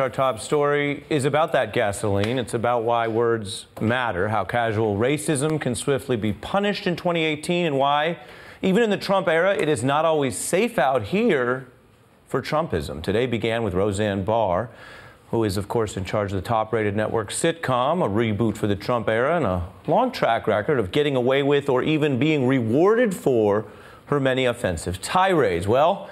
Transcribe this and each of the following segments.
Our top story is about that gasoline. It's about why words matter, how casual racism can swiftly be punished in 2018, and why, even in the Trump era, it is not always safe out here for Trumpism. Today began with Roseanne Barr, who is, of course, in charge of the top-rated network sitcom, a reboot for the Trump era, and a long track record of getting away with or even being rewarded for her many offensive tirades. Well,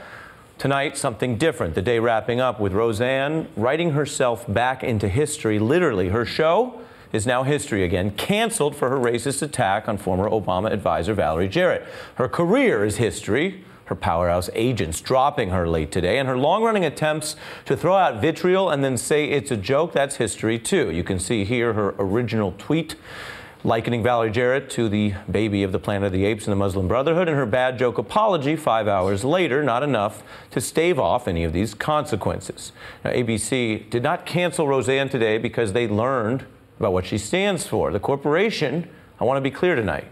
tonight, something different. The day wrapping up with Roseanne writing herself back into history. Literally, her show is now history again, canceled for her racist attack on former Obama advisor Valerie Jarrett. Her career is history. Her powerhouse agents dropping her late today, and her long-running attempts to throw out vitriol and then say it's a joke, that's history too. You can see here her original tweet likening Valerie Jarrett to the baby of the Planet of the Apes and the Muslim Brotherhood, and her bad joke apology 5 hours later, not enough to stave off any of these consequences. Now, ABC did not cancel Roseanne today because they learned about what she stands for. The corporation, I want to be clear tonight,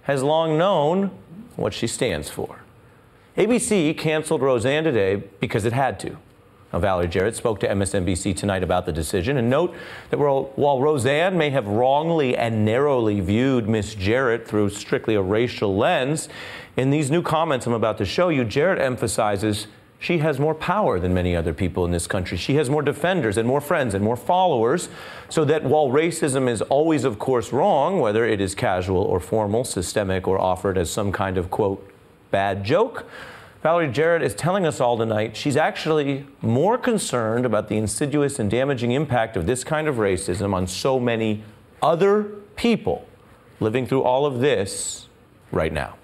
has long known what she stands for. ABC canceled Roseanne today because it had to. Now, Valerie Jarrett spoke to MSNBC tonight about the decision, and note that while Roseanne may have wrongly and narrowly viewed Miss Jarrett through strictly a racial lens, in these new comments I'm about to show you, Jarrett emphasizes she has more power than many other people in this country. She has more defenders and more friends and more followers, so that while racism is always, of course, wrong, whether it is casual or formal, systemic or offered as some kind of, quote, bad joke, Valerie Jarrett is telling us all tonight she's actually more concerned about the insidious and damaging impact of this kind of racism on so many other people living through all of this right now.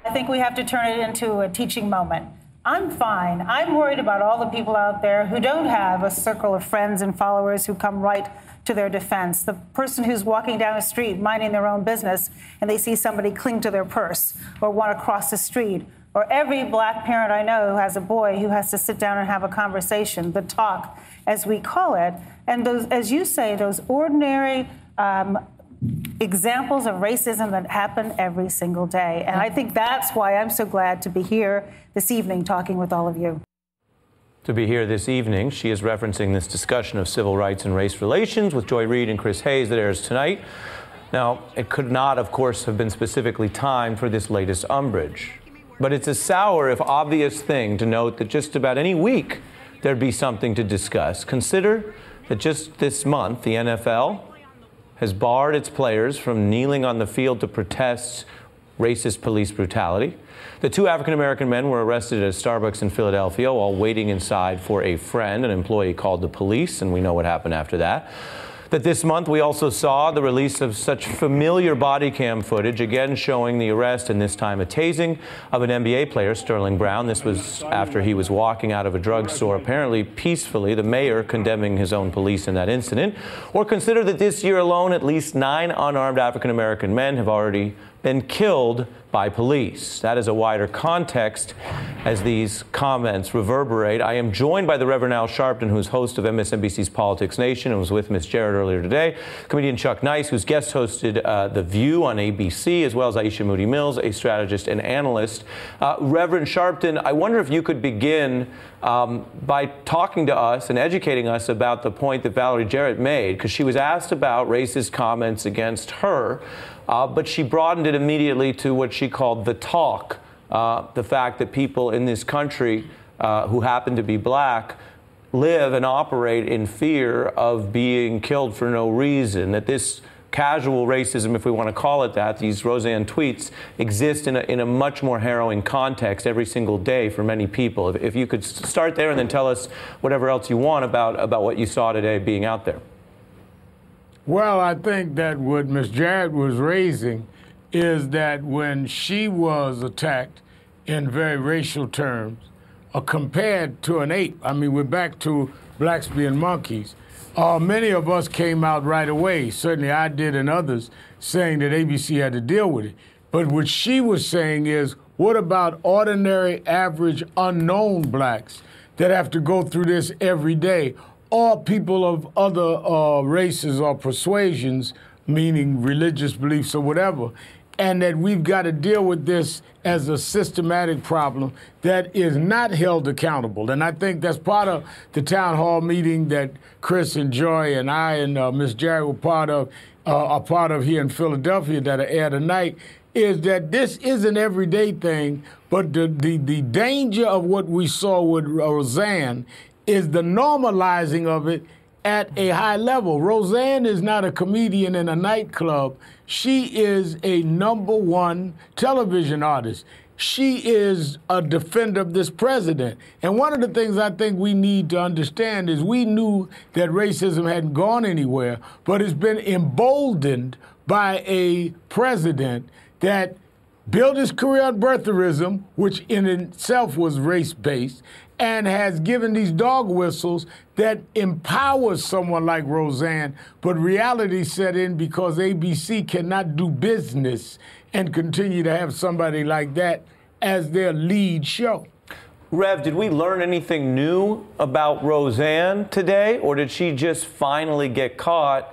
I think we have to turn it into a teaching moment. I'm fine. I'm worried about all the people out there who don't have a circle of friends and followers who come right to their defense. The person who's walking down the street minding their own business and they see somebody cling to their purse or want to cross the street. Or every black parent I know who has a boy who has to sit down and have a conversation, the talk, as we call it. And those, as you say, those ordinary examples of racism that happen every single day. And I think that's why I'm so glad to be here this evening talking with all of you. To be here this evening, she is referencing this discussion of civil rights and race relations with Joy Reid and Chris Hayes that airs tonight. Now, it could not, of course, have been specifically timed for this latest umbrage. But it's a sour, if obvious, thing to note that just about any week there'd be something to discuss. Consider that just this month, the NFL has barred its players from kneeling on the field to protest racist police brutality. The two African-American men were arrested at a Starbucks in Philadelphia while waiting inside for a friend. An employee called the police, and we know what happened after that. That this month we also saw the release of such familiar body cam footage, again showing the arrest and this time a tasing of an NBA player, Sterling Brown. This was after he was walking out of a drugstore, apparently peacefully, the mayor condemning his own police in that incident. Or consider that this year alone, at least 9 unarmed African-American men have already been killed by police. That is a wider context as these comments reverberate. I am joined by the Reverend Al Sharpton, who's host of MSNBC's Politics Nation and was with Miss Jarrett earlier today. Comedian Chuck Nice, who's guest hosted The View on ABC, as well as Aisha Moody Mills, a strategist and analyst. Reverend Sharpton, I wonder if you could begin by talking to us and educating us about the point that Valerie Jarrett made, because she was asked about racist comments against her. But she broadened it immediately to what she called the talk, the fact that people in this country who happen to be black live and operate in fear of being killed for no reason, that this casual racism, if we want to call it that, these Roseanne tweets, exist in a much more harrowing context every single day for many people. If you could start there and then tell us whatever else you want about what you saw today being out there. Well, I think that what Ms. Jarrett was raising is that when she was attacked in very racial terms, compared to an ape, I mean, we're back to blacks being monkeys, many of us came out right away, certainly I did and others, saying that ABC had to deal with it. But what she was saying is, what about ordinary, average, unknown blacks that have to go through this every day? Or people of other races or persuasions, meaning religious beliefs or whatever. and that we've got to deal with this as a systematic problem that is not held accountable. And I think that's part of the town hall meeting that Chris and Joy and I and Ms. Jarrett were a part of here in Philadelphia that are aired tonight, is that this is an everyday thing, but the danger of what we saw with Roseanne is the normalizing of it at a high level. Roseanne is not a comedian in a nightclub. She is a #1 television artist. She is a defender of this president. And one of the things I think we need to understand is we knew that racism hadn't gone anywhere, but it's been emboldened by a president that built his career on birtherism, which in itself was race-based, and has given these dog whistles that empowers someone like Roseanne, but reality set in because ABC cannot do business and continue to have somebody like that as their lead show. Rev, did we learn anything new about Roseanne today, or did she just finally get caught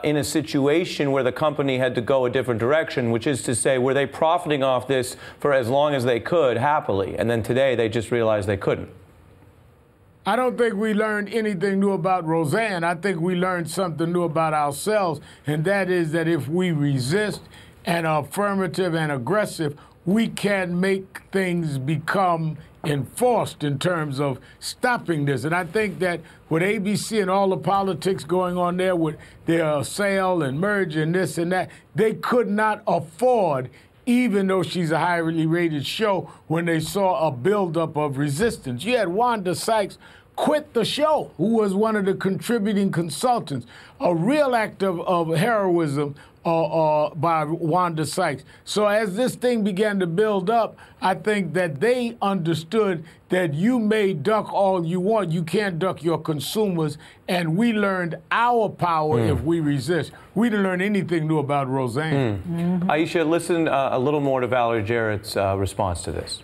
in a situation where the company had to go a different direction, which is to say, were they profiting off this for as long as they could, happily, and then today they just realized they couldn't? I don't think we learned anything new about Roseanne. I think we learned something new about ourselves, and that is that if we resist and are affirmative and aggressive, we can make things become enforced in terms of stopping this. And I think that with ABC and all the politics going on there with their sale and merge and this and that, they could not afford, even though she's a highly rated show, when they saw a buildup of resistance. You had Wanda Sykes quit the show, who was one of the contributing consultants, a real act of heroism by Wanda Sykes. So as this thing began to build up, I think that they understood that you may duck all you want, you can't duck your consumers, and we learned our power if we resist. We didn't learn anything new about Roseanne. Aisha, listen a little more to Valerie Jarrett's response to this.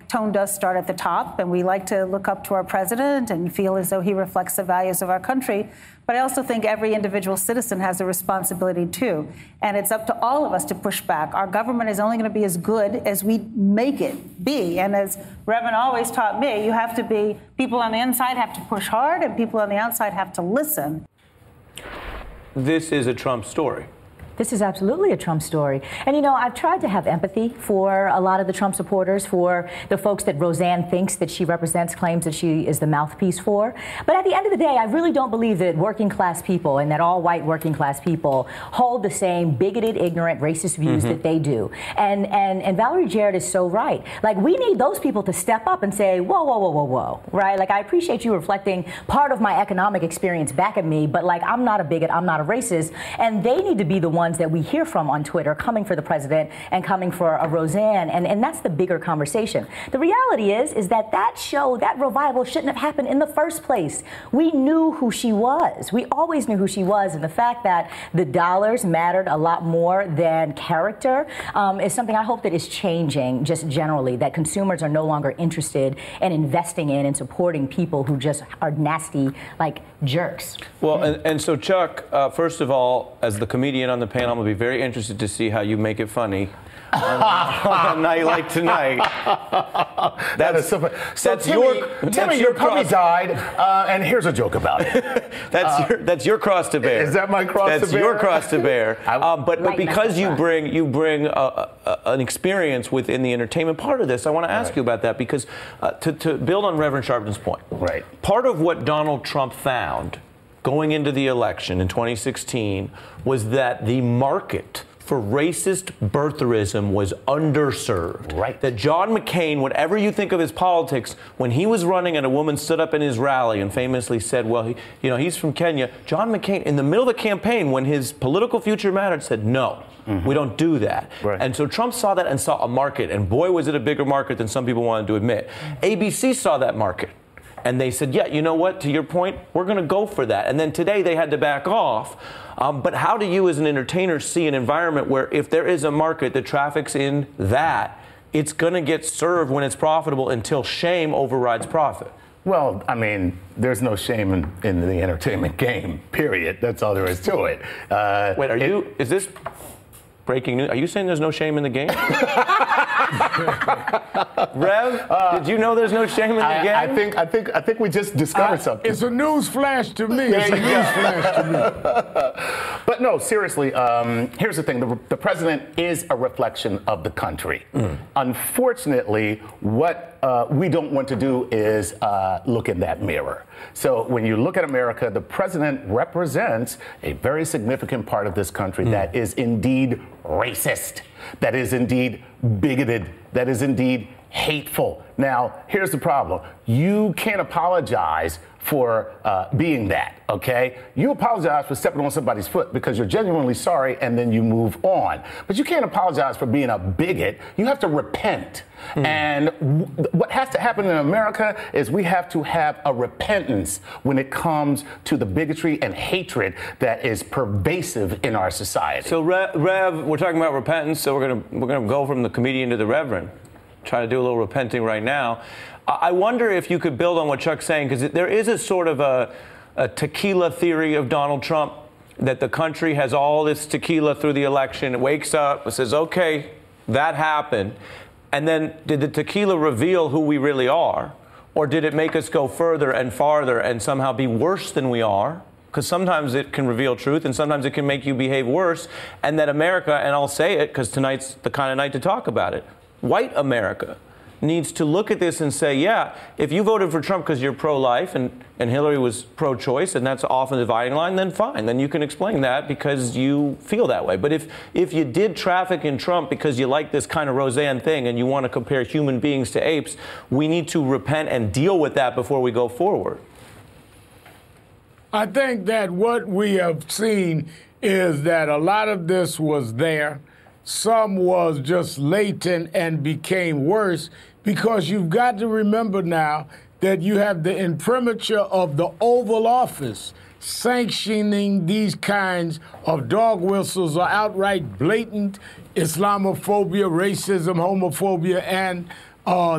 Tone does start at the top, and we like to look up to our president and feel as though he reflects the values of our country. But I also think every individual citizen has a responsibility, too. And it's up to all of us to push back. Our government is only going to be as good as we make it be. And as Reverend always taught me, you have to be, people on the inside have to push hard, and people on the outside have to listen. This is a Trump story. This is absolutely a Trump story. And, you know, I've tried to have empathy for a lot of the Trump supporters, for the folks that Roseanne thinks that she represents, claims that she is the mouthpiece for. But at the end of the day, I really don't believe that working class people and that all white working class people hold the same bigoted, ignorant, racist views that they do. And Valerie Jarrett is so right. Like, we need those people to step up and say, whoa, whoa, whoa, whoa, whoa, right? Like, I appreciate you reflecting part of my economic experience back at me, but, like, I'm not a bigot, I'm not a racist. And they need to be the ones that we hear from on Twitter, coming for the president and coming for a Roseanne, and that's the bigger conversation. The reality is that show, that revival shouldn't have happened in the first place. We knew who she was. We always knew who she was, and the fact that the dollars mattered a lot more than character is something I hope that is changing just generally, that consumers are no longer interested in investing in and supporting people who just are nasty, like jerks. Well, and so, Chuck, first of all, as the comedian on the panel, I'm going to be very interested to see how you make it funny on a night like tonight. That's Timmy, your puppy died, and here's a joke about it. That's your cross to bear. Is that my cross to bear? That's your cross to bear. But because you bring an experience within the entertainment part of this, I want to ask you about that, because to build on Reverend Sharpton's point, part of what Donald Trump found going into the election in 2016 was that the market for racist birtherism was underserved. Right. That John McCain, whatever you think of his politics, when he was running and a woman stood up in his rally and famously said, well, he's from Kenya, John McCain, in the middle of the campaign, when his political future mattered, said, no, we don't do that. Right. And so Trump saw that and saw a market, and boy, was it a bigger market than some people wanted to admit. ABC saw that market. And they said, yeah, you know what, to your point, we're going to go for that. And then today they had to back off. But how do you as an entertainer see an environment where if there is a market that traffics in that, it's going to get served when it's profitable until shame overrides profit? Well, I mean, there's no shame in the entertainment game, period. That's all there is to it. Wait, is this breaking news? Are you saying there's no shame in the game? Rev, did you know there's no shame in the game? I think we just discovered something. It's a news flash to me. It's a news flash to me. But no, seriously, here's the thing. The president is a reflection of the country. Unfortunately, what we don't want to do is look in that mirror. So when you look at America, the president represents a very significant part of this country that is indeed racist, that is indeed bigoted, that is indeed hateful. Now, here's the problem. You can't apologize for being that, okay? You apologize for stepping on somebody's foot because you're genuinely sorry and then you move on. But you can't apologize for being a bigot. You have to repent. And what has to happen in America is we have to have a repentance when it comes to the bigotry and hatred that is pervasive in our society. So, Rev, we're talking about repentance, so we're gonna go from the comedian to the reverend. Try to do a little repenting right now. I wonder if you could build on what Chuck's saying, because there is a sort of a tequila theory of Donald Trump, that the country has all this tequila through the election. It wakes up, it says, okay, that happened. And then did the tequila reveal who we really are? Or did it make us go further and farther and somehow be worse than we are? Because sometimes it can reveal truth and sometimes it can make you behave worse. And that America, and I'll say it because tonight's the kind of night to talk about it, white America needs to look at this and say, yeah, if you voted for Trump because you're pro-life and Hillary was pro-choice and that's often the dividing line, then fine. Then you can explain that because you feel that way. But if you did traffic in Trump because you like this kind of Roseanne thing and you want to compare human beings to apes, we need to repent and deal with that before we go forward. I think that what we have seen is that a lot of this was there. Some was just latent and became worse because you've got to remember now that you have the imprimatur of the Oval Office sanctioning these kinds of dog whistles or outright blatant Islamophobia, racism, homophobia, and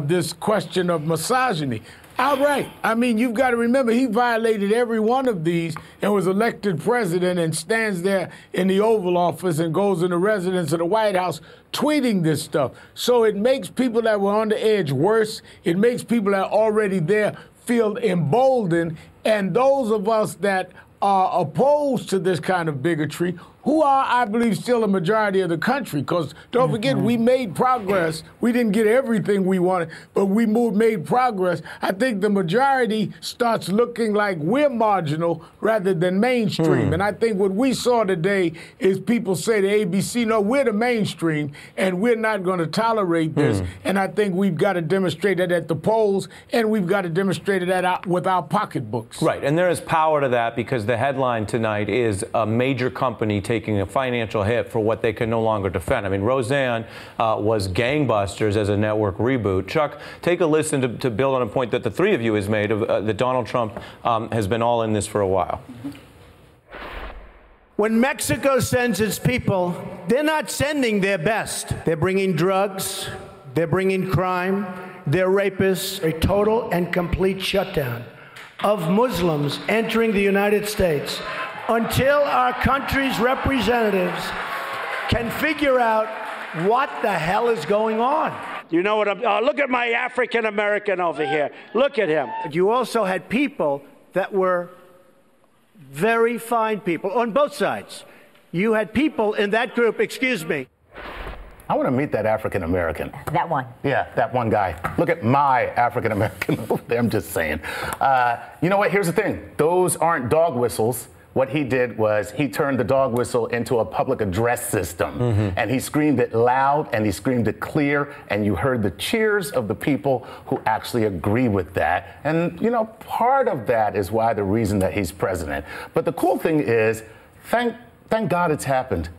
this question of misogyny. Outright. I mean, you've got to remember, he violated every one of these and was elected president and stands there in the Oval Office and goes in the residence of the White House tweeting this stuff. So it makes people that were on the edge worse. It makes people that are already there feel emboldened. And those of us that are opposed to this kind of bigotry, who are, I believe, still a majority of the country. Because don't forget, we made progress. We didn't get everything we wanted, but we made progress. I think the majority starts looking like we're marginal rather than mainstream. And I think what we saw today is people say to ABC, no, we're the mainstream, and we're not going to tolerate this. And I think we've got to demonstrate that at the polls, and we've got to demonstrate that with our pocketbooks. Right, and there is power to that because the headline tonight is a major company taking a financial hit for what they can no longer defend. I mean, Roseanne was gangbusters as a network reboot. Chuck, take a listen to build on a point that the three of you has made of that Donald Trump has been all in this for a while. When Mexico sends its people, they're not sending their best. They're bringing drugs, they're bringing crime, they're rapists. A total and complete shutdown of Muslims entering the United States until our country's representatives can figure out what the hell is going on. You know what look at my African American over here. Look at him. You also had people that were very fine people on both sides. You had people in that group, excuse me. I want to meet that African American. That one. Yeah, that one guy. Look at my African American over there. I'm just saying. You know what? Here's the thing. Those aren't dog whistles. What he did was he turned the dog whistle into a public address system. And he screamed it loud and he screamed it clear. And you heard the cheers of the people who actually agree with that. And, you know, part of that is why the reason that he's president. But the cool thing is, thank God it's happened.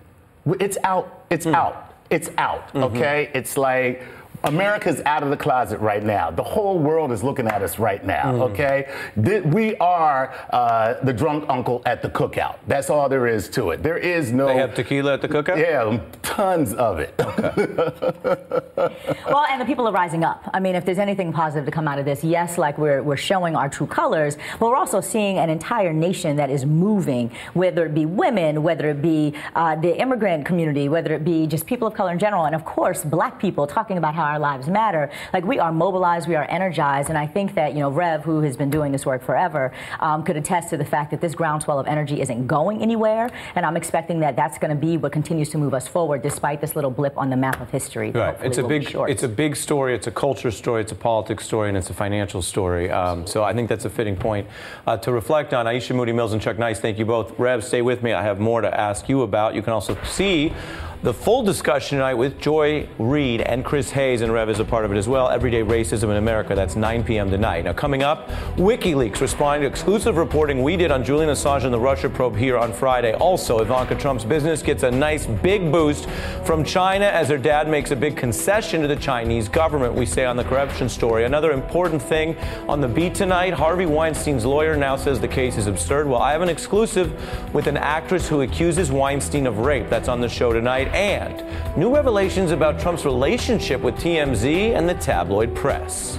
It's out. It's out. It's out, okay? It's like America's out of the closet right now. The whole world is looking at us right now, okay? We are the drunk uncle at the cookout. That's all there is to it. There is no... They have tequila at the cookout? Yeah, tons of it. Okay. Well, and the people are rising up. I mean, if there's anything positive to come out of this, yes, like we're showing our true colors, but we're also seeing an entire nation that is moving, whether it be women, whether it be the immigrant community, whether it be just people of color in general, and of course, black people talking about how our lives matter. Like, we are mobilized, we are energized, and I think that, you know, Rev, who has been doing this work forever, could attest to the fact that this groundswell of energy isn't going anywhere, and I'm expecting that that's going to be what continues to move us forward, despite this little blip on the map of history. Right. It's a big story. It's a culture story. It's a politics story, and it's a financial story. So I think that's a fitting point to reflect on. Aisha Moody Mills and Chuck Nice, thank you both. Rev, stay with me. I have more to ask you about. You can also see the full discussion tonight with Joy Reid and Chris Hayes, and Rev is a part of it as well. Everyday Racism in America. That's 9 p.m. tonight. Now, coming up, WikiLeaks responding to exclusive reporting we did on Julian Assange and the Russia probe here on Friday. Also, Ivanka Trump's business gets a nice big boost from China as her dad makes a big concession to the Chinese government. We say on the corruption story. Another important thing on the beat tonight, Harvey Weinstein's lawyer now says the case is absurd. Well, I have an exclusive with an actress who accuses Weinstein of rape. That's on the show tonight. And new revelations about Trump's relationship with TMZ and the tabloid press.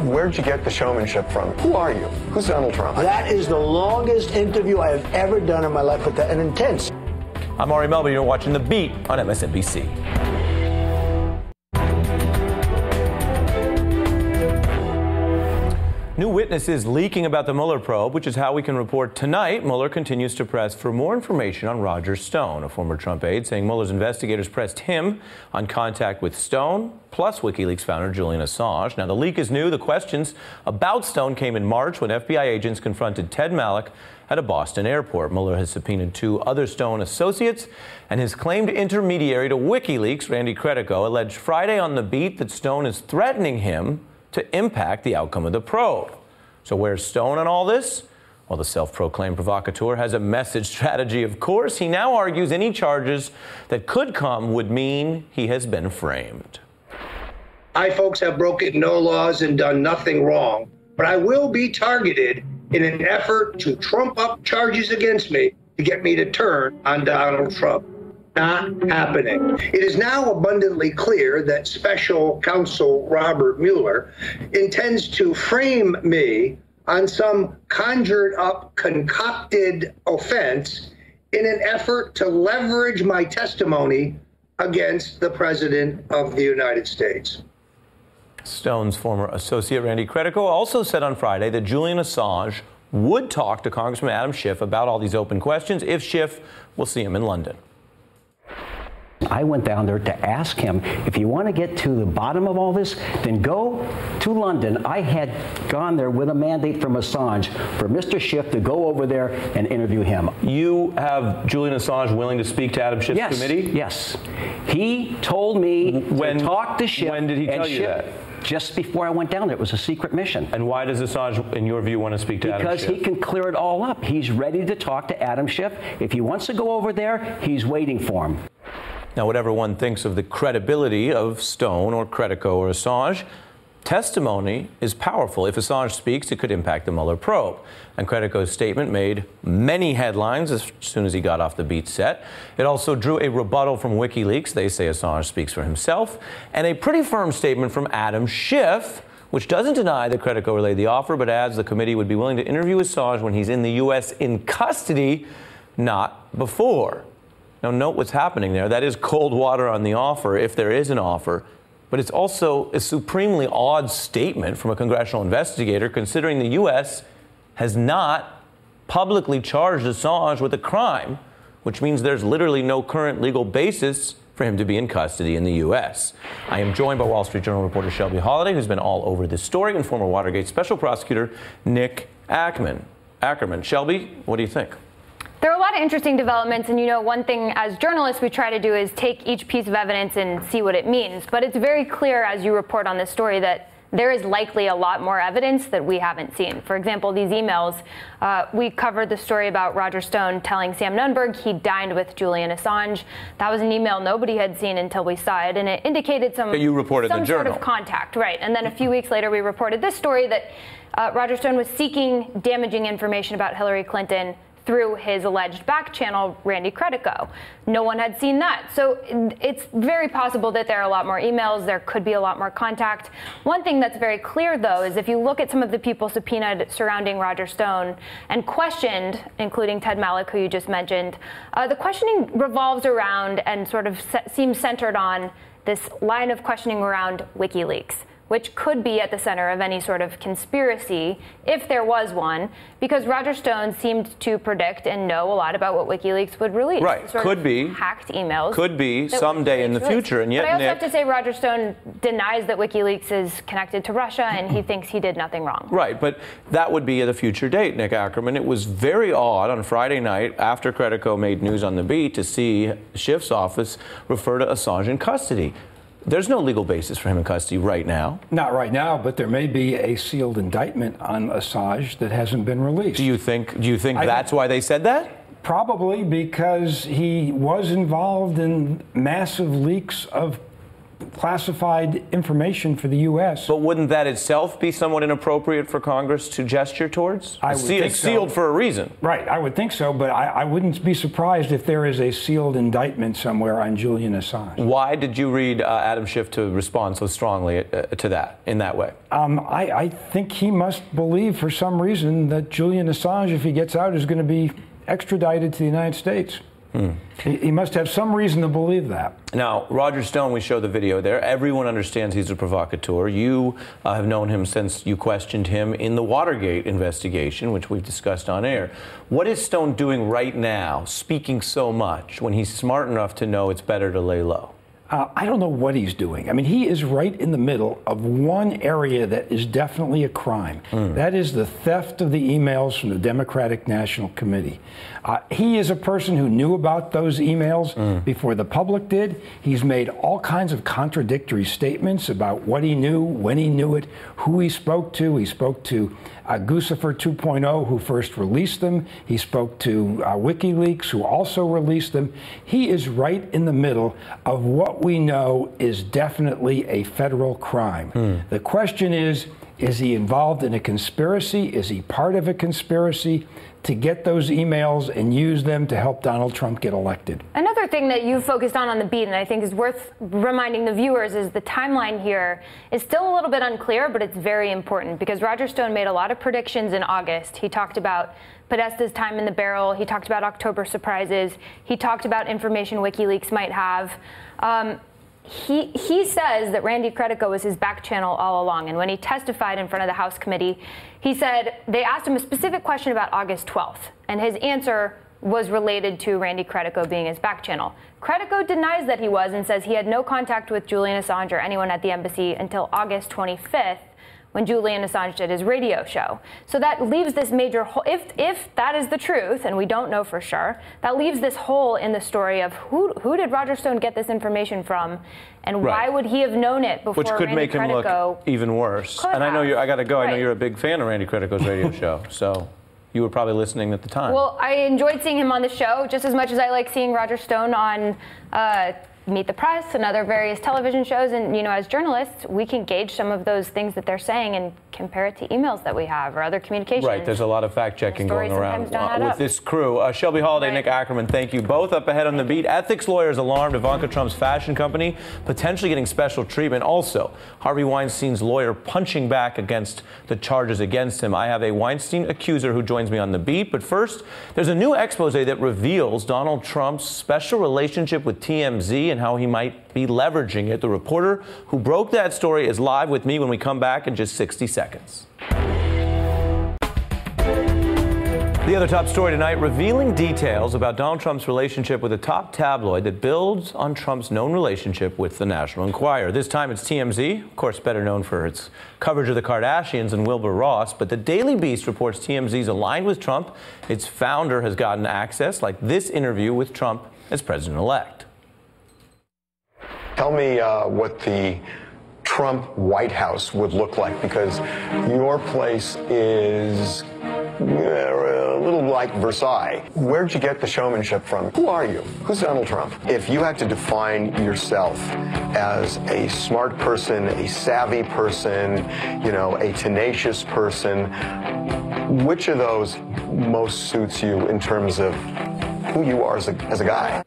Where'd you get the showmanship from? Who are you? Who's Donald Trump? That is the longest interview I have ever done in my life, but and intense. I'm Ari Melber. You're watching The Beat on MSNBC. New witnesses leaking about the Mueller probe, which is how we can report tonight. Mueller continues to press for more information on Roger Stone, a former Trump aide, saying Mueller's investigators pressed him on contact with Stone, plus WikiLeaks founder Julian Assange. Now, the leak is new. The questions about Stone came in March when FBI agents confronted Ted Malloch at a Boston airport. Mueller has subpoenaed 2 other Stone associates, and his claimed intermediary to WikiLeaks, Randy Credico, alleged Friday on The Beat that Stone is threatening him to impact the outcome of the probe. So where's Stone on all this? Well, the self-proclaimed provocateur has a message strategy, of course. He now argues any charges that could come would mean he has been framed. I, folks, have broken no laws and done nothing wrong, but I will be targeted in an effort to trump up charges against me to get me to turn on Donald Trump. Not happening. It is now abundantly clear that Special Counsel Robert Mueller intends to frame me on some conjured up, concocted offense in an effort to leverage my testimony against the President of the United States. Stone's former associate Randy Credico also said on Friday that Julian Assange would talk to Congressman Adam Schiff about all these open questions if Schiff will see him in London. I went down there to ask him, if you want to get to the bottom of all this, then go to London. I had gone there with a mandate from Assange for Mr. Schiff to go over there and interview him. You have Julian Assange willing to speak to Adam Schiff's committee? Yes. He told me to talk to Schiff. When did he tell you that? Just before I went down there. It was a secret mission. And why does Assange, in your view, want to speak to Adam Schiff? Because he can clear it all up. He's ready to talk to Adam Schiff. If he wants to go over there, he's waiting for him. Now, whatever one thinks of the credibility of Stone or Credico or Assange, testimony is powerful. If Assange speaks, it could impact the Mueller probe. And Credico's statement made many headlines as soon as he got off the Beat set. It also drew a rebuttal from WikiLeaks. They say Assange speaks for himself. And a pretty firm statement from Adam Schiff, which doesn't deny that Credico relayed the offer, but adds the committee would be willing to interview Assange when he's in the U.S. in custody, not before. Now, note what's happening there. That is cold water on the offer, if there is an offer. But it's also a supremely odd statement from a congressional investigator, considering the U.S. has not publicly charged Assange with a crime, which means there's literally no current legal basis for him to be in custody in the U.S. I am joined by Wall Street Journal reporter Shelby Holliday, who's been all over this story, and former Watergate Special Prosecutor Nick Ackerman. Shelby, what do you think? There are a lot of interesting developments, and one thing as journalists we try to do is take each piece of evidence and see what it means. But it's very clear, as you report on this story, that there is likely a lot more evidence that we haven't seen. For example, these emails, we covered the story about Roger Stone telling Sam Nunberg he dined with Julian Assange. That was an email nobody had seen until we saw it, and it indicated some sort of contact, right? And then a few weeks later, we reported this story that Roger Stone was seeking damaging information about Hillary Clinton through his alleged back channel, Randy Credico. No one had seen that. So it's very possible that there are a lot more emails. There could be a lot more contact. One thing that's very clear, though, is if you look at some of the people subpoenaed surrounding Roger Stone and questioned, including Ted Malloch, who you just mentioned, the questioning revolves around and sort of seems centered on this line of questioning around WikiLeaks, which could be at the center of any sort of conspiracy, if there was one, because Roger Stone seemed to predict and know a lot about what WikiLeaks would release. Right, could be. Hacked emails. Could be someday in the future, and yet, but I also have to say Roger Stone denies that WikiLeaks is connected to Russia, and he thinks he did nothing wrong. Right, but that would be at a future date, Nick Ackerman. It was very odd on Friday night, after Credico made news on the beat, to see Schiff's office refer to Assange in custody. There's no legal basis for him in custody right now. Not right now, but there may be a sealed indictment on Assange that hasn't been released. Do you think that's why they said that? Probably because he was involved in massive leaks of classified information for the U.S. But wouldn't that itself be somewhat inappropriate for Congress to gesture towards? I would think it's sealed so. For a reason. Right, I would think so, but I wouldn't be surprised if there is a sealed indictment somewhere on Julian Assange. Why did you read Adam Schiff to respond so strongly to that in that way? I think he must believe for some reason that Julian Assange, if he gets out, is going to be extradited to the United States. He must have some reason to believe that. Now, Roger Stone, we show the video there. Everyone understands he's a provocateur. You have known him since you questioned him in the Watergate investigation, which we've discussed on air. What is Stone doing right now, speaking so much, when he's smart enough to know it's better to lay low? I don't know what he's doing. I mean, he is right in the middle of one area that is definitely a crime. That is the theft of the emails from the Democratic National Committee. He is a person who knew about those emails before the public did. He's made all kinds of contradictory statements about what he knew, when he knew it, who he spoke to. He spoke to Guccifer 2.0, who first released them. He spoke to WikiLeaks, who also released them. He is right in the middle of what we know is definitely a federal crime. The question is he involved in a conspiracy? Is he part of a conspiracy to get those emails and use them to help Donald Trump get elected? Another thing that you focused on the beat, and I think is worth reminding the viewers, is the timeline here is still a little bit unclear, but it's very important because Roger Stone made a lot of predictions in August. He talked about Podesta's time in the barrel. He talked about October surprises. He talked about information WikiLeaks might have. He says that Randy Credico was his back channel all along. And when he testified in front of the House committee, he said they asked him a specific question about August 12th. And his answer was related to Randy Credico being his back channel. Credico denies that he was and says he had no contact with Julian Assange or anyone at the embassy until August 25th, when Julian Assange did his radio show. So that leaves this major hole. If that is the truth, and we don't know for sure, that leaves this hole in the story of who did Roger Stone get this information from, and why would he have known it before? Which could Randy make him Credico look even worse. And I know I got to go. I know you're a big fan of Randy Credico's radio show, so you were probably listening at the time. Well, I enjoyed seeing him on the show just as much as I like seeing Roger Stone on Meet the Press and other various television shows. And, you know, as journalists, we can gauge some of those things that they're saying and compare it to emails that we have or other communications. Right, there's a lot of fact-checking going around with this crew. Shelby Holiday, Nick Ackerman, thank you both. Up ahead on the beat, ethics lawyers alarmed Ivanka Trump's fashion company potentially getting special treatment. Also, Harvey Weinstein's lawyer punching back against the charges against him. I have a Weinstein accuser who joins me on the beat. But first, there's a new expose that reveals Donald Trump's special relationship with TMZ and how he might be leveraging it. The reporter who broke that story is live with me when we come back in just 60 seconds. The other top story tonight, revealing details about Donald Trump's relationship with a top tabloid that builds on Trump's known relationship with the National Enquirer. This time it's TMZ, of course better known for its coverage of the Kardashians and Wilbur Ross, but the Daily Beast reports TMZ's aligned with Trump. Its founder has gotten access, like this interview with Trump as president-elect. Tell me what the Trump White House would look like, because your place is a little like Versailles. Where'd you get the showmanship from? Who are you? Who's Donald Trump? If you had to define yourself as a smart person, a savvy person, a tenacious person, which of those most suits you in terms of who you are as a guy?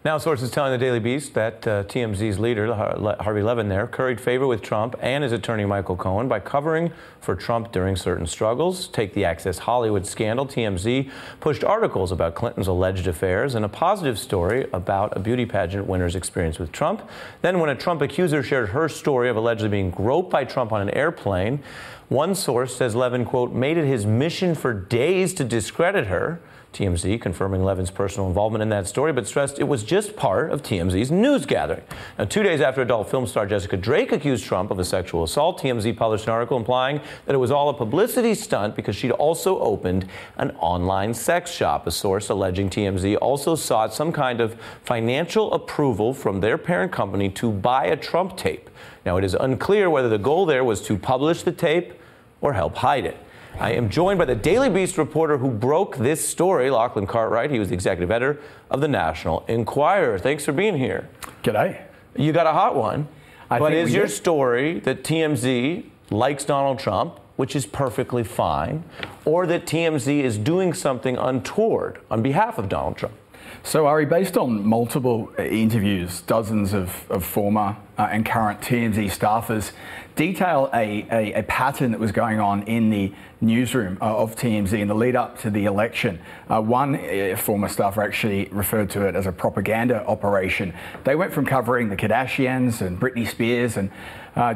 Now, sources telling the Daily Beast that TMZ's leader, Harvey Levin there, curried favor with Trump and his attorney, Michael Cohen, by covering for Trump during certain struggles. Take the Access Hollywood scandal. TMZ pushed articles about Clinton's alleged affairs and a positive story about a beauty pageant winner's experience with Trump. Then, when a Trump accuser shared her story of allegedly being groped by Trump on an airplane, one source says Levin, quote, made it his mission for days to discredit her. TMZ confirming Levin's personal involvement in that story, but stressed it was just part of TMZ's news gathering. Now, 2 days after adult film star Jessica Drake accused Trump of a sexual assault, TMZ published an article implying that it was all a publicity stunt because she'd also opened an online sex shop. A source alleging TMZ also sought some kind of financial approval from their parent company to buy a Trump tape. Now, it is unclear whether the goal there was to publish the tape or help hide it. I am joined by the Daily Beast reporter who broke this story, Lachlan Cartwright. He was the executive editor of the National Enquirer. Thanks for being here. G'day. You got a hot one. But is your story that TMZ likes Donald Trump, which is perfectly fine, or that TMZ is doing something untoward on behalf of Donald Trump? So, Ari, based on multiple interviews, dozens of former and current TMZ staffers detail a pattern that was going on in the newsroom of TMZ in the lead up to the election. One former staffer actually referred to it as a propaganda operation. They went from covering the Kardashians and Britney Spears and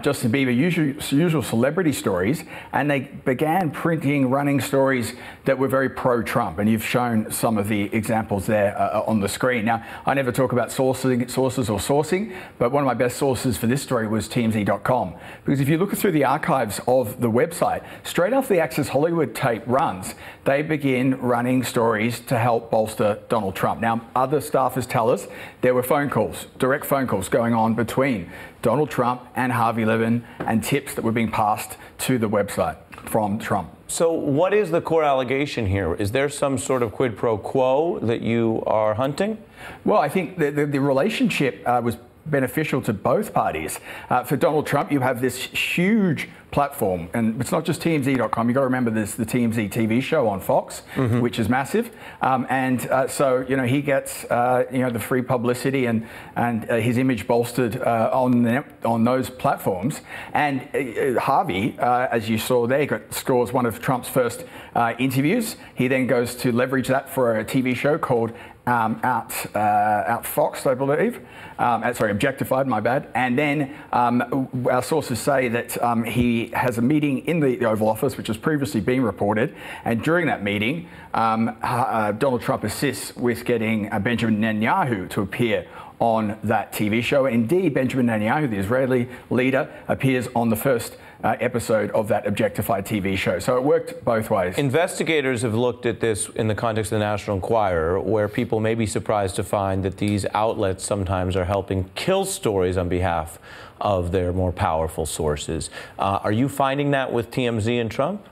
Justin Bieber, usual celebrity stories, and they began running stories that were very pro-Trump. And you've shown some of the examples there on the screen. Now, I never talk about sources or sourcing, but one of my best sources for this story was TMZ.com. Because if you look through the archives of the website, straight after the Access Hollywood tape runs, they begin running stories to help bolster Donald Trump. Now, other staffers tell us there were phone calls, direct phone calls going on between Donald Trump and Harvey Levin, and tips that were being passed to the website from Trump. So what is the core allegation here? Is there some sort of quid pro quo that you are hunting? Well, I think the relationship was beneficial to both parties. For Donald Trump, you have this huge platform, and it's not just TMZ.com. You've got to remember there's the TMZ TV show on Fox, which is massive, so he gets the free publicity and his image bolstered on those platforms. And Harvey, as you saw there, scores one of Trump's first interviews. He then goes to leverage that for a TV show called Outfoxed, I believe. Objectified, my bad. And then our sources say that he has a meeting in the Oval Office, which has previously been reported. And during that meeting, Donald Trump assists with getting Benjamin Netanyahu to appear on that TV show. Indeed, Benjamin Netanyahu, the Israeli leader, appears on the first episode of that Objectified TV show. So it worked both ways. Investigators have looked at this in the context of the National Enquirer, where people may be surprised to find that these outlets sometimes are helping kill stories on behalf of their more powerful sources. Are you finding that with TMZ and Trump?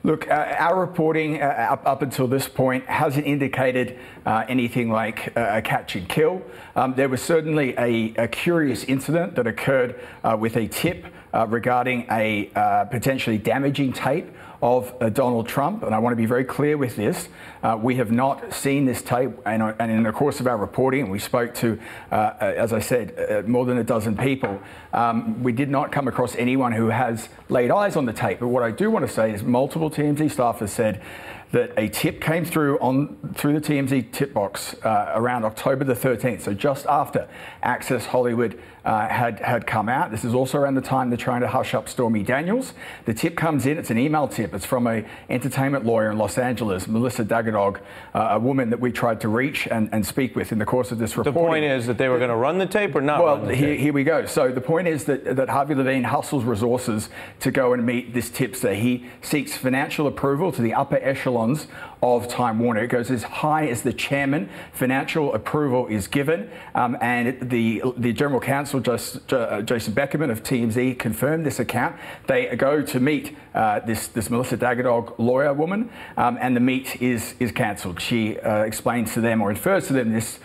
Look, our reporting up until this point hasn't indicated anything like a catch and kill. There was certainly a curious incident that occurred with a tip regarding a potentially damaging tape of Donald Trump, and I want to be very clear with this. We have not seen this tape, and in the course of our reporting, we spoke to, as I said, more than a dozen people. We did not come across anyone who has laid eyes on the tape, but what I do want to say is multiple TMZ staffers said that a tip came through the TMZ tip box around October the 13th, so just after Access Hollywood had come out. This is also around the time they're trying to hush up Stormy Daniels. The tip comes in, it's an email tip. It's from an entertainment lawyer in Los Angeles, Melissa Dagadog, a woman that we tried to reach and speak with in the course of this reporting. The point is that they were going to run the tape or not run the tape? Well, here we go. So the point is that Harvey Levin hustles resources to go and meet this tipster. He seeks financial approval to the upper echelon echelons of Time Warner. It goes as high as the chairman. Financial approval is given, and the general counsel, Jason Beckerman of TMZ, confirmed this account. They go to meet this Melissa Dagadog lawyer woman, and the meet is cancelled. She explains to them, or infers to them, this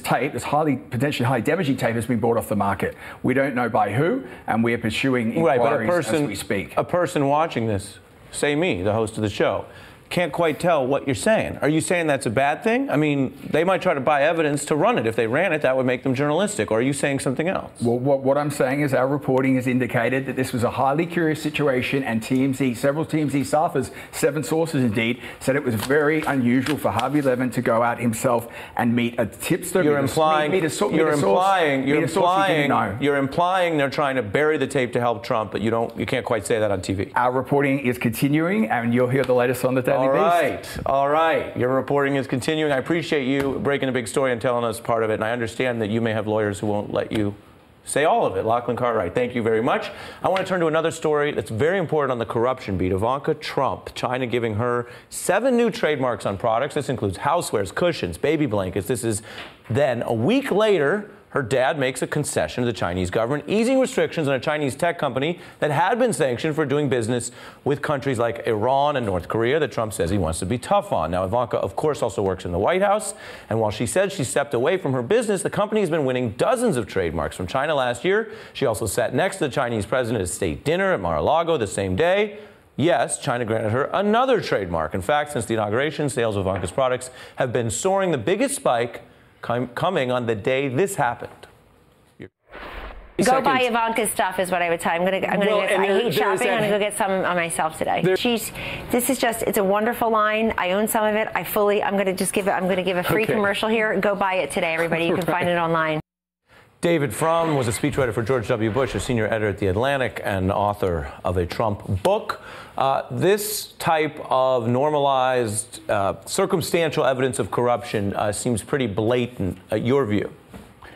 tape, this potentially highly damaging tape, has been brought off the market. We don't know by who, and we are pursuing inquiries as we speak. A person watching this, say me, the host of the show, can't quite tell what you're saying. Are you saying that's a bad thing? I mean, they might try to buy evidence to run it. If they ran it, that would make them journalistic. Or are you saying something else? Well, what I'm saying is our reporting has indicated that this was a highly curious situation, and several TMZ staffers, 7 sources indeed, said it was very unusual for Harvey Levin to go out himself and meet a tipster. You're implying they're trying to bury the tape to help Trump, but you can't quite say that on TV. Our reporting is continuing, and you'll hear the latest on the Daily Beast. All right. Your reporting is continuing. I appreciate you breaking a big story and telling us part of it, and I understand that you may have lawyers who won't let you say all of it. Lachlan Cartwright, thank you very much. I want to turn to another story that's very important on the corruption beat. Ivanka Trump, China giving her 7 new trademarks on products. This includes housewares, cushions, baby blankets. This is then a week later, her dad makes a concession to the Chinese government, easing restrictions on a Chinese tech company that had been sanctioned for doing business with countries like Iran and North Korea that Trump says he wants to be tough on. Now, Ivanka, of course, also works in the White House. And while she said she stepped away from her business, the company has been winning dozens of trademarks from China last year. She also sat next to the Chinese president at a state dinner at Mar-a-Lago the same day. Yes, China granted her another trademark. In fact, since the inauguration, sales of Ivanka's products have been soaring, the biggest spike coming on the day this happened. Go buy Ivanka's stuff is what I would tell you. I hate shopping. I'm gonna go get some on myself today. It's a wonderful line. I own some of it. I'm gonna give a free commercial here. Go buy it today, everybody. You can find it online. David Frum was a speechwriter for George W. Bush, a senior editor at The Atlantic, and author of a Trump book. This type of normalized, circumstantial evidence of corruption seems pretty blatant. Your view?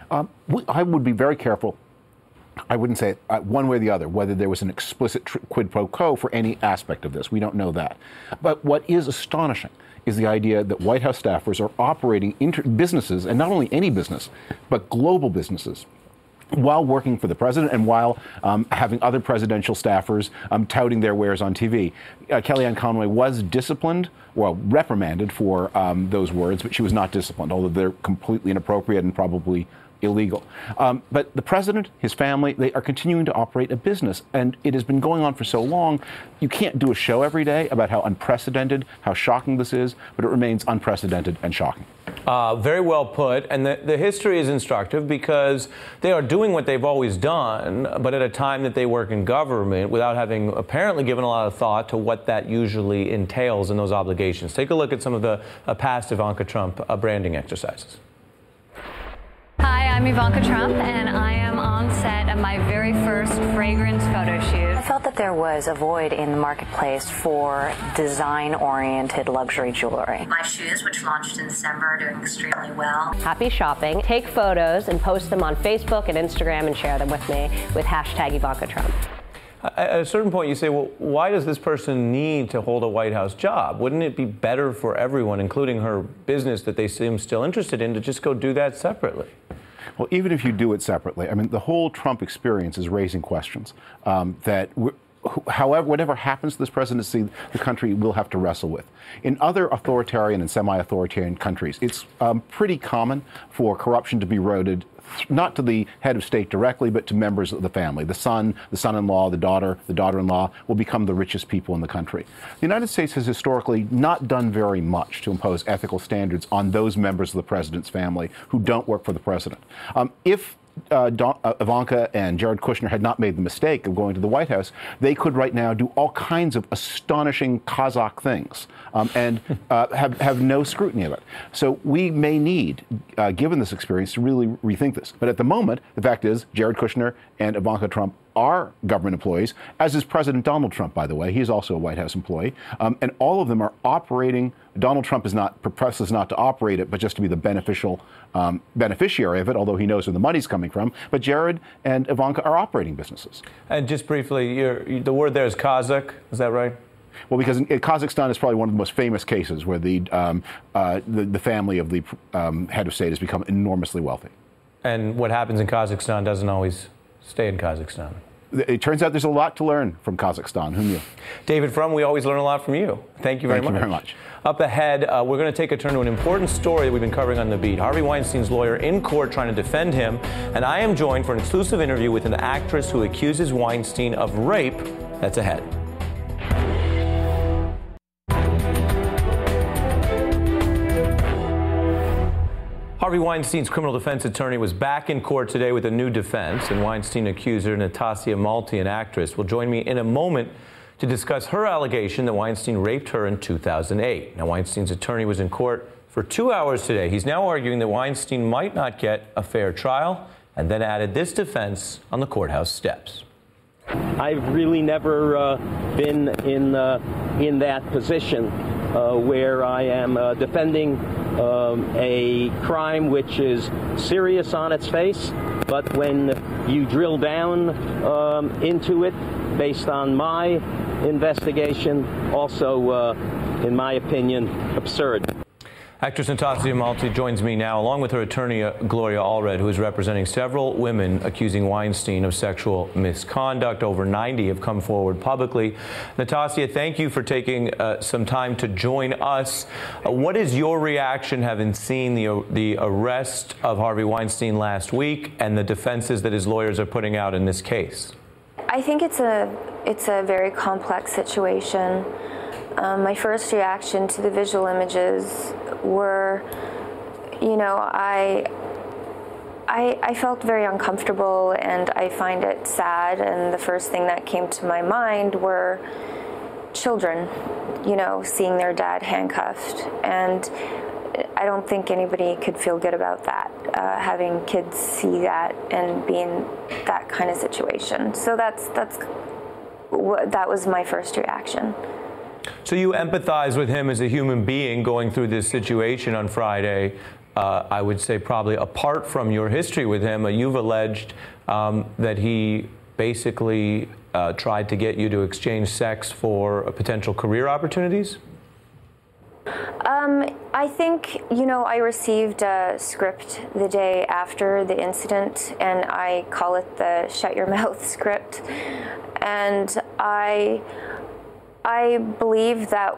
I would be very careful. I wouldn't say one way or the other, whether there was an explicit quid pro quo for any aspect of this. We don't know that. But what is astonishing is the idea that White House staffers are operating businesses, and not only any business, but global businesses, while working for the president and while having other presidential staffers touting their wares on TV. Kellyanne Conway was disciplined, reprimanded for those words, but she was not disciplined, although they're completely inappropriate and probably illegal. But the president, his family, they are continuing to operate a business, and it has been going on for so long. You can't do a show every day about how unprecedented, how shocking this is, but it remains unprecedented and shocking. Very well put, and the history is instructive because they are doing what they've always done, but at a time that they work in government without having apparently given a lot of thought to what that usually entails in those obligations. Take a look at some of the past Ivanka Trump branding exercises. Hi, I'm Ivanka Trump, and I am on set of my very first fragrance photo shoot. I felt that there was a void in the marketplace for design-oriented luxury jewelry. My shoes, which launched in December, are doing extremely well. Happy shopping. Take photos and post them on Facebook and Instagram and share them with me with hashtag Ivanka Trump. At a certain point, you say, well, why does this person need to hold a White House job? Wouldn't it be better for everyone, including her business that they seem still interested in, to just go do that separately? Well, even if you do it separately, I mean, the whole Trump experience is raising questions that however, whatever happens to this presidency, the country will have to wrestle with. In other authoritarian and semi-authoritarian countries, it's pretty common for corruption to be eroded not to the head of state directly, but to members of the family. The son, the son-in-law, the daughter, the daughter-in-law will become the richest people in the country. The United States has historically not done very much to impose ethical standards on those members of the president's family who don't work for the president. If Ivanka and Jared Kushner had not made the mistake of going to the White House, they could right now do all kinds of astonishing Kazakh things and have no scrutiny of it. So we may need, given this experience, to really rethink this. But at the moment, the fact is Jared Kushner and Ivanka Trump are government employees, as is President Donald Trump, by the way. He's also a White House employee. And all of them are operating. Donald Trump professes not to operate it, but just to be the beneficiary of it, although he knows where the money's coming from. But Jared and Ivanka are operating businesses. And just briefly, the word there is Kazakh. Is that right? Well, because Kazakhstan is probably one of the most famous cases where the family of the head of state has become enormously wealthy. And what happens in Kazakhstan doesn't always stay in Kazakhstan. It turns out there's a lot to learn from Kazakhstan. Who knew? David Frum, we always learn a lot from you. Thank you very much. Thank you very much. Up ahead, we're going to take a turn to an important story that we've been covering on The Beat. Harvey Weinstein's lawyer in court trying to defend him. And I am joined for an exclusive interview with an actress who accuses Weinstein of rape. That's ahead. Harvey Weinstein's criminal defense attorney was back in court today with a new defense, and Weinstein accuser Natasja Malty, an actress, will join me in a moment to discuss her allegation that Weinstein raped her in 2008. Now, Weinstein's attorney was in court for 2 hours today. He's now arguing that Weinstein might not get a fair trial, and then added this defense on the courthouse steps. I've really never been in that position where I am defending a crime which is serious on its face, but when you drill down into it, based on my investigation, also, in my opinion, absurd. Actress Natasja Malty joins me now, along with her attorney, Gloria Allred, who is representing several women accusing Weinstein of sexual misconduct. Over 90 have come forward publicly. Natasja, thank you for taking some time to join us. What is your reaction, having seen the arrest of Harvey Weinstein last week and the defenses that his lawyers are putting out in this case? I think it's a very complex situation. My first reaction to the visual images were, you know, I felt very uncomfortable, and I find it sad, and the first thing that came to my mind were children, you know, seeing their dad handcuffed, and I don't think anybody could feel good about that, having kids see that and be in that kind of situation. So that was my first reaction. So you empathize with him as a human being going through this situation on Friday. I would say probably apart from your history with him, you've alleged that he basically tried to get you to exchange sex for potential career opportunities? I think, you know, I received a script the day after the incident, and I call it the shut your mouth script. And I believe that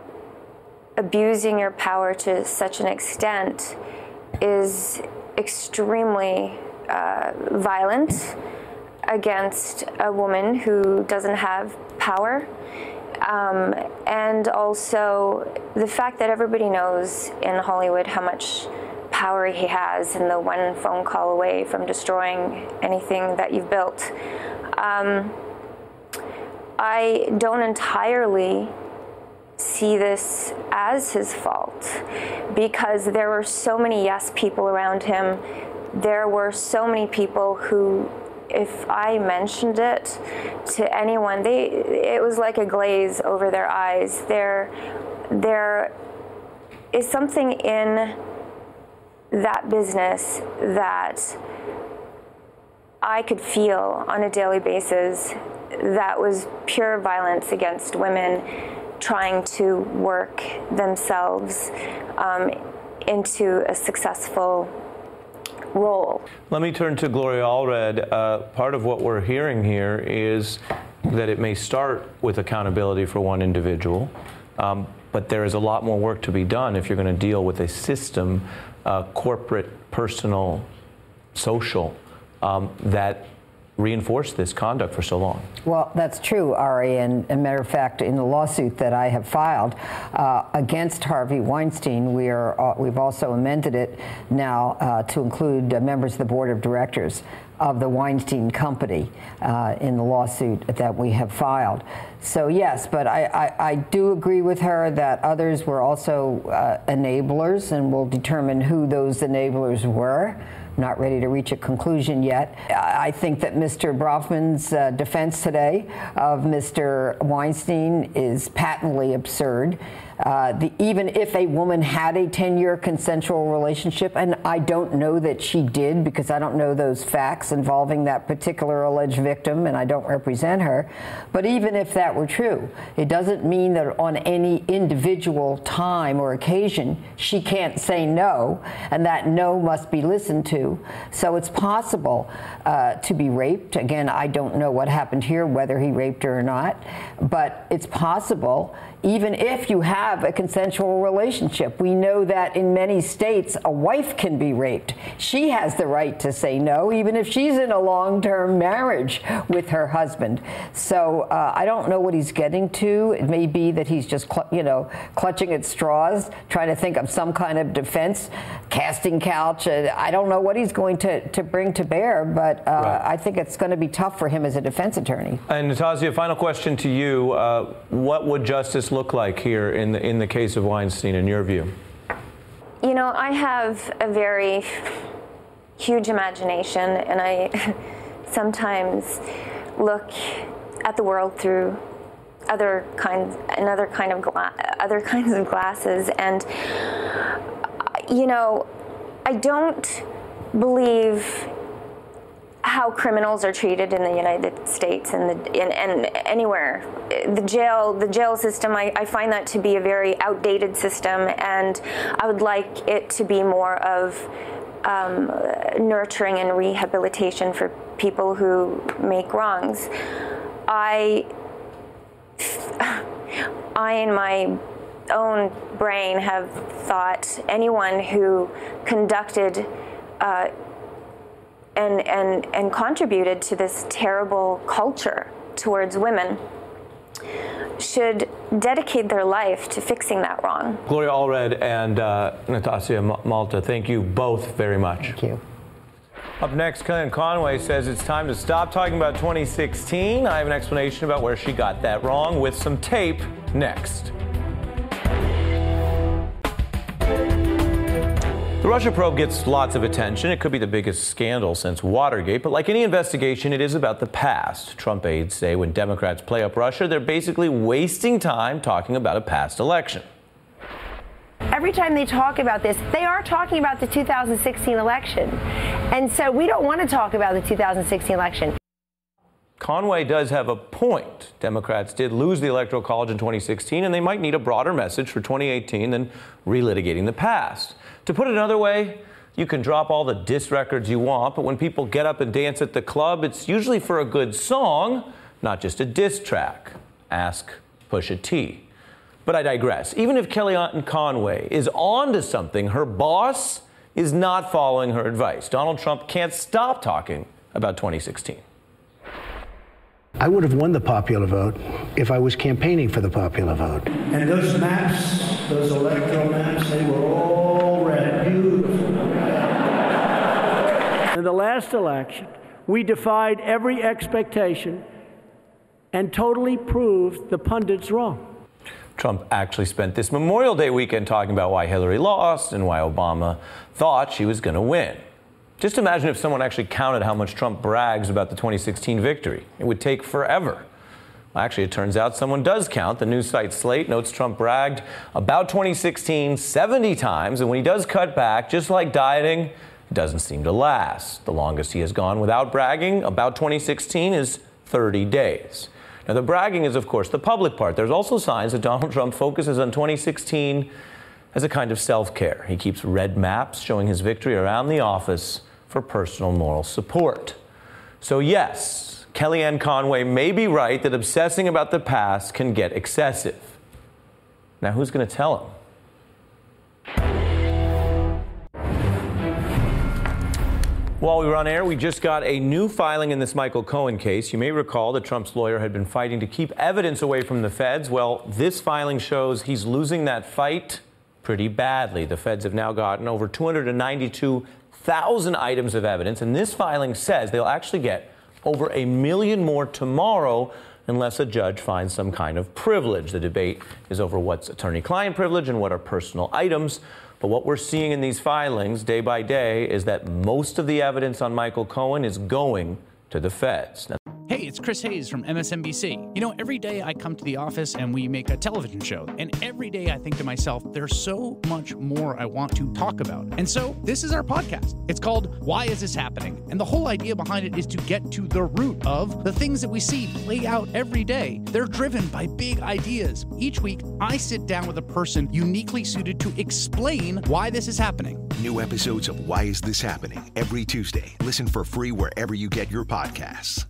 abusing your power to such an extent is extremely violent against a woman who doesn't have power. And also the fact that everybody knows in Hollywood how much power he has and the one phone call away from destroying anything that you've built. I don't entirely see this as his fault, because there were so many yes people around him. There were so many people who, if I mentioned it to anyone, it was like a glaze over their eyes. There is something in that business that I could feel on a daily basis that was pure violence against women trying to work themselves into a successful role. Let me turn to Gloria Allred. Part of what we're hearing here is that it may start with accountability for one individual, but there is a lot more work to be done if you're going to deal with a system, corporate, personal, social, that reinforced this conduct for so long. Well, that's true, Ari, and a matter of fact, in the lawsuit that I have filed against Harvey Weinstein, we've also amended it now to include members of the board of directors of the Weinstein Company in the lawsuit that we have filed. So yes, but I do agree with her that others were also enablers, and we'll determine who those enablers were. Not ready to reach a conclusion yet. I think that Mr. Brofman's defense today of Mr. Weinstein is patently absurd. even if a woman had a 10-year consensual relationship, and I don't know that she did because I don't know those facts involving that particular alleged victim and I don't represent her, but even if that were true, it doesn't mean that on any individual time or occasion she can't say no, and that no must be listened to. So it's possible to be raped. Again, I don't know what happened here, whether he raped her or not, but it's possible even if you have a consensual relationship. We know that in many states, a wife can be raped. She has the right to say no, even if she's in a long-term marriage with her husband. So I don't know what he's getting to. It may be that he's just, clutching at straws, trying to think of some kind of defense, casting couch. I don't know what he's going to bring to bear, but I think it's going to be tough for him as a defense attorney. And Natasha, final question to you. What would justice look like here in the case of Weinstein, in your view? You know, I have a very huge imagination, and I sometimes look at the world through other kinds of glasses, and you know, I don't believe how criminals are treated in the United States and anywhere. The jail system, I find that to be a very outdated system, and I would like it to be more of nurturing and rehabilitation for people who make wrongs. I in my own brain have thought anyone who conducted and contributed to this terrible culture towards women should dedicate their life to fixing that wrong. Gloria Allred and Natasha Malta, thank you both very much. Thank you. Up next, Kellyanne Conway says it's time to stop talking about 2016. I have an explanation about where she got that wrong with some tape next. The Russia probe gets lots of attention. It could be the biggest scandal since Watergate, but like any investigation, it is about the past. Trump aides say when Democrats play up Russia, they're basically wasting time talking about a past election. Every time they talk about this, they are talking about the 2016 election. And so we don't want to talk about the 2016 election. Conway does have a point. Democrats did lose the Electoral College in 2016, and they might need a broader message for 2018 than relitigating the past. To put it another way, you can drop all the diss records you want, but when people get up and dance at the club, it's usually for a good song, not just a diss track. Ask Pusha T. But I digress. Even if Kellyanne Conway is on to something, her boss is not following her advice. Donald Trump can't stop talking about 2016. I would have won the popular vote if I was campaigning for the popular vote. And those maps, those electoral maps, they were all red. Beautiful. In the last election, we defied every expectation and totally proved the pundits wrong. Trump actually spent this Memorial Day weekend talking about why Hillary lost and why Obama thought she was going to win. Just imagine if someone actually counted how much Trump brags about the 2016 victory. It would take forever. Well, actually, it turns out someone does count. The news site Slate notes Trump bragged about 2016 70 times, and when he does cut back, just like dieting, it doesn't seem to last. The longest he has gone without bragging about 2016 is 30 days. Now, the bragging is, of course, the public part. There's also signs that Donald Trump focuses on 2016 as a kind of self-care. He keeps red maps showing his victory around the office for personal moral support. So yes, Kellyanne Conway may be right that obsessing about the past can get excessive. Now, who's going to tell him? While we were on air, we just got a new filing in this Michael Cohen case. You may recall that Trump's lawyer had been fighting to keep evidence away from the feds. Well, this filing shows he's losing that fight pretty badly. The feds have now gotten over 292,000 items of evidence, and this filing says they'll actually get over 1 million more tomorrow unless a judge finds some kind of privilege. The debate is over what's attorney-client privilege and what are personal items. But what we're seeing in these filings day by day is that most of the evidence on Michael Cohen is going to the feds. Now, Hey, it's Chris Hayes from MSNBC. You know, every day I come to the office and we make a television show. And every day I think to myself, there's so much more I want to talk about. And so this is our podcast. It's called Why Is This Happening? And the whole idea behind it is to get to the root of the things that we see play out every day. They're driven by big ideas. Each week, I sit down with a person uniquely suited to explain why this is happening. New episodes of Why Is This Happening? Every Tuesday. Listen for free wherever you get your podcasts.